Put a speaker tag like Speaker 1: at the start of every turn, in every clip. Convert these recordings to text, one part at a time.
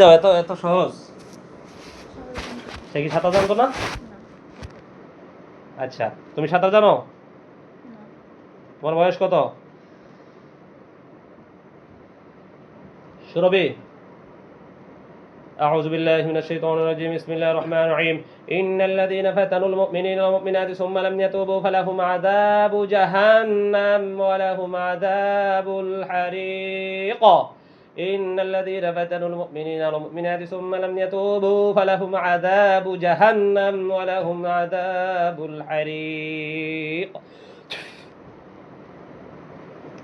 Speaker 1: যাও, এত এত সহজ। সে কি সাঁতার জানতো না? আচ্ছা, তুমি সাঁতার জানো? তোমার বয়স কত? সুরভি, أعوذ بالله من الشيطان الرجيم بسم الله الرحمن الرحيم إن الذين فتنوا المؤمنين والمؤمنات ثم لم يتوبوا فلهم عذاب جهنم ولهم عذاب الحريق إن الذين فتنوا المؤمنين والمؤمنات ثم لم يتوبوا فلهم عذاب جهنم ولهم عذاب الحريق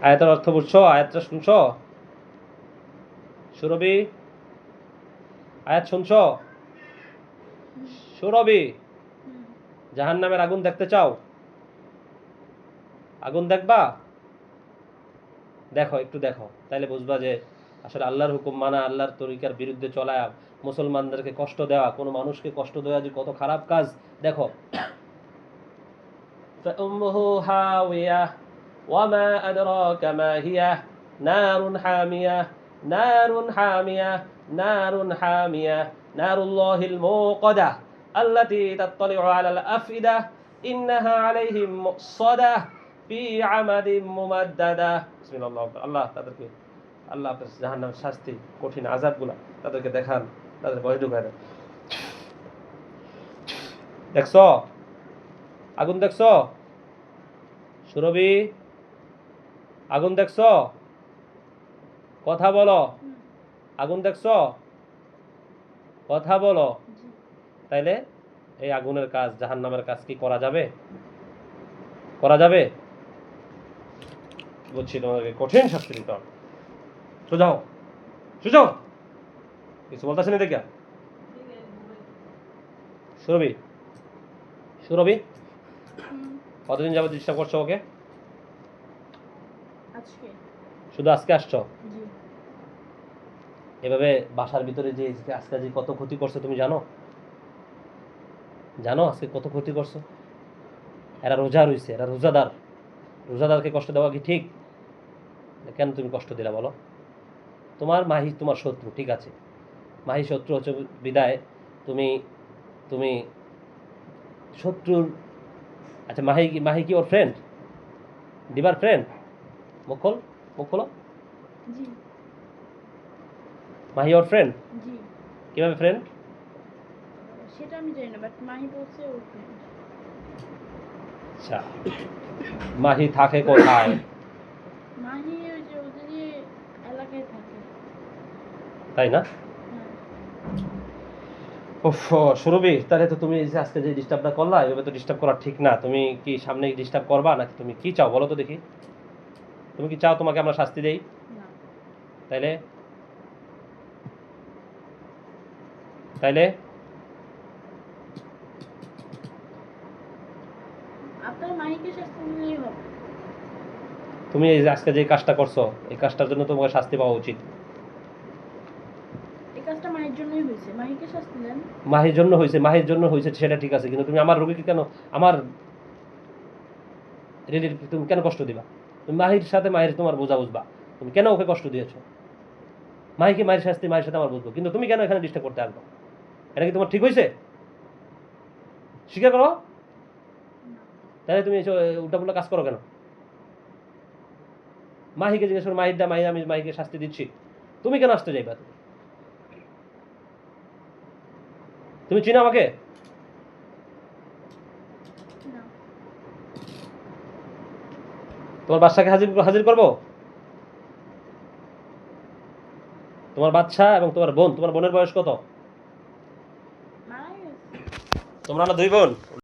Speaker 1: আয়াতের অর্থ বুঝছো? আয়াতটা শুনছো? সুরভি, আয়াত শুনছো? সুরভি, জাহান্নামের আগুন দেখতে চাও? আগুন দেখবা? দেখো, একটু দেখো, তাইলে বুঝবা যে আসলে আল্লাহর হুকুম মানা, আল্লাহর তরিকার বিরুদ্ধে চলা, মুসলমানদেরকে কষ্ট দেওয়া, কোনো মানুষকে কষ্ট দেওয়া যে কত খারাপ কাজ। দেখো, فأمه هاوية وما أدراك ما هي نار حامية نار حامية نار حامية نار الله الموقدة التي تطلع على الأفئدة إنها عليهم مؤصدة في عمد ممددة بسم الله الله তাদেরকে আল্লাহ আপনার জাহান্নামের শাস্তি, কঠিন আযাবগুলো তাদেরকে দেখান, তাদের ভয় ঢুকায় দেন। দেখছো আগুন? দেখছো সুরভি? আগুন দেখছো? কথা বলো। আগুন দেখছো? কথা বলো। তাইলে এই আগুনের কাজ, জাহান্নামের কাজ কি করা যাবে? করা যাবে? বলছি তোমাদেরকে কঠিন শাস্তি দিতে হবে। সোজাও, সোজাও, কিছু বলতেছে না দেখিয়া। সুরভি, সুরভি, কতদিন যাবত ডিস্টার্ব করছো ওকে? শুধু আজকে আসছো? এভাবে বাসার ভিতরে যে আজকে যে কত ক্ষতি করছে তুমি জানো? জানো আজকে কত ক্ষতি করছো? এরা রোজা রয়েছে, এরা রোজাদার, রোজাদারকে কষ্ট দেওয়া কি ঠিক? কেন তুমি কষ্ট দিলা বলো? তোমার মাহি তোমার শত্রু, ঠিক আছে, মাহি শত্রু হচ্ছে বিদায় তুমি তুমি শত্রুর। আচ্ছা, মাহি মাহি কি ওর ফ্রেন্ড? দিবার ফ্রেন্ড? মুখ খোল, মুখ খোলো। মাহি ওর ফ্রেন্ড? কিভাবে ফ্রেন্ড?
Speaker 2: সেটা আমি জানি না, বাট মাহি বলছে ওর ফ্রেন্ড।
Speaker 1: আচ্ছা, মাহি থাকে কোথায়?
Speaker 2: মাহি ওই যে ওদের এলাকায় থাকে।
Speaker 1: তাই না? উফ, সুরভি, তাহলে তো তুমি যে আজকে যে ডিস্টার্বটা করলা, এভাবে তো ডিস্টার্ব করা ঠিক না। তুমি কি সামনে ডিস্টার্ব করবা নাকি তুমি কি চাও বলো তো দেখি? তুমি কি চাও তোমাকে আমরা শাস্তি দেই?
Speaker 2: না।
Speaker 1: তাইলে তাইলে
Speaker 2: আপনার মাহিকে শাস্তি দিলেই হবে।
Speaker 1: তুমি এই যে আজকে যে কাজটা করছো, এই কাজটার জন্য তোমাকে শাস্তি পাওয়া উচিত।
Speaker 2: এই কাজটা মাহির জন্যই হয়েছে, মাহিকে শাস্তি দেন।
Speaker 1: মাহির জন্য হয়েছে, মাহির জন্য হয়েছে সেটা ঠিক আছে, কিন্তু তুমি আমার রোগীকে কেন, আমার রিলেটিভ তুমি কেন কষ্ট দিবা? তুমি মাহির সাথে মাহির তোমার বোঝা বুঝবা, তুমি কেন ওকে কষ্ট দিয়েছো? মাহিকে মাহির শাস্তি মাহির সাথে আমার বুঝবো, কিন্তু তুমি কেন এখানে ডিস্টার্ব করতে আসবো? এটা কি তোমার ঠিক হয়েছে? স্বীকার করো। তাহলে তুমি উল্টাপুল্টা কাজ করো কেন? মাহিকে জিজ্ঞেস করো, মাহির দা, মাহি আমি মাহিকে শাস্তি দিচ্ছি, তুমি কেন আসতে যাইবা? তুমি চিনো আমাকে? তোমার বাচ্চাকে হাজির করবো? তোমার বাচ্চা এবং তোমার বোন, তোমার বোনের বয়স কত? তোমরা না দুই বোন?